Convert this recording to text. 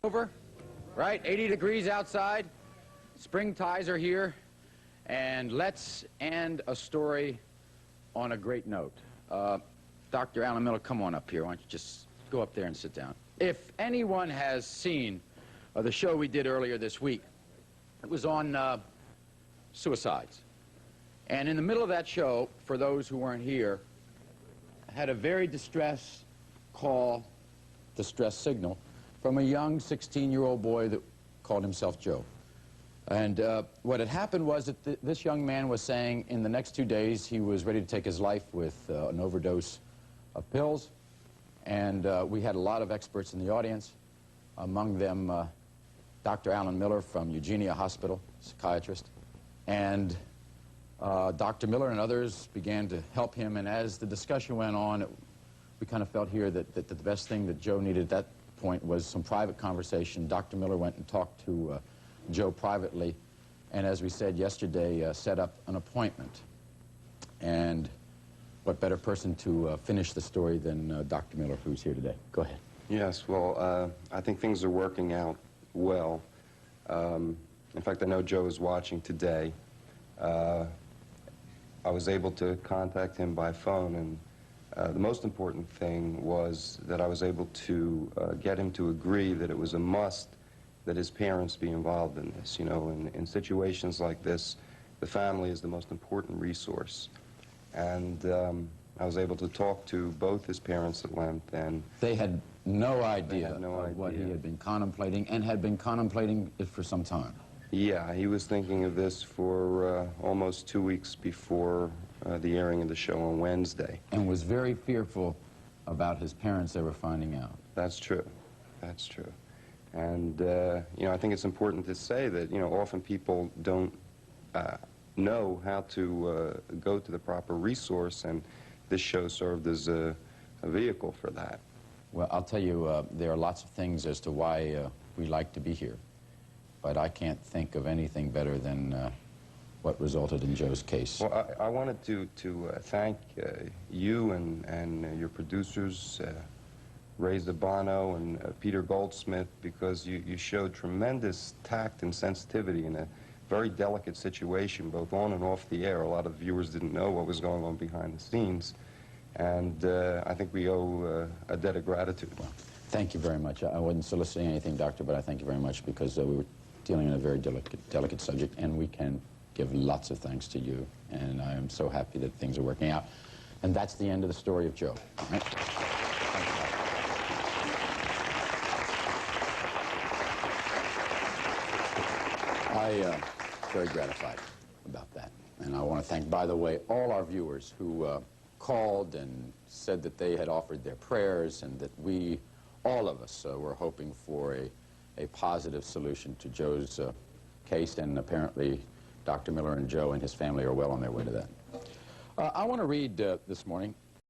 Over, right? 80 degrees outside. Spring ties are here. And let's end a story on a great note. Dr. Alan Miller, come on up here. Why don't you just go up there and sit down. If anyone has seen the show we did earlier this week, it was on suicides. And in the middle of that show, for those who weren't here, had a very distress call, distress signal, from a young 16-year-old boy that called himself Joe. And what had happened was that this young man was saying in the next 2 days he was ready to take his life with an overdose of pills. And we had a lot of experts in the audience, among them Dr. Alan Miller from Eugenia Hospital, psychiatrist. And Dr. Miller and others began to help him. And as the discussion went on, we kind of felt here that the best thing that Joe needed at that point was some private conversation. Dr. Miller went and talked to Joe privately, and as we said yesterday, set up an appointment. And what better person to finish the story than Dr. Miller, who's here today. Go ahead. Yes, well, I think things are working out well. In fact, I know Joe is watching today. I was able to contact him by phone, and the most important thing was that I was able to get him to agree that it was a must that his parents be involved in this. You know, in situations like this, the family is the most important resource. And I was able to talk to both his parents at length, and they had no idea what he had been contemplating, and had been contemplating it for some time. Yeah, he was thinking of this for almost 2 weeks before the airing of the show on Wednesday. And was very fearful about his parents ever finding out. That's true. That's true. And, you know, I think it's important to say that, you know, often people don't know how to go to the proper resource, and this show served as a vehicle for that. Well, I'll tell you, there are lots of things as to why we like to be here, but I can't think of anything better than what resulted in Joe's case. Well, I wanted to thank you and your producers, Ray Zabano and Peter Goldsmith, because you showed tremendous tact and sensitivity in a very delicate situation, both on and off the air. A lot of viewers didn't know what was going on behind the scenes, and I think we owe a debt of gratitude. Well, thank you very much. I wasn't soliciting anything, Doctor, but I thank you very much, because we were dealing in a very delicate subject, and we can give lots of thanks to you, and I am so happy that things are working out. And that's the end of the story of Joe. Right? I'm very gratified about that. And I want to thank, by the way, all our viewers who called and said that they had offered their prayers, and that we, all of us, were hoping for a positive solution to Joe's case, and apparently Dr. Miller and Joe and his family are well on their way to that. I want to read this morning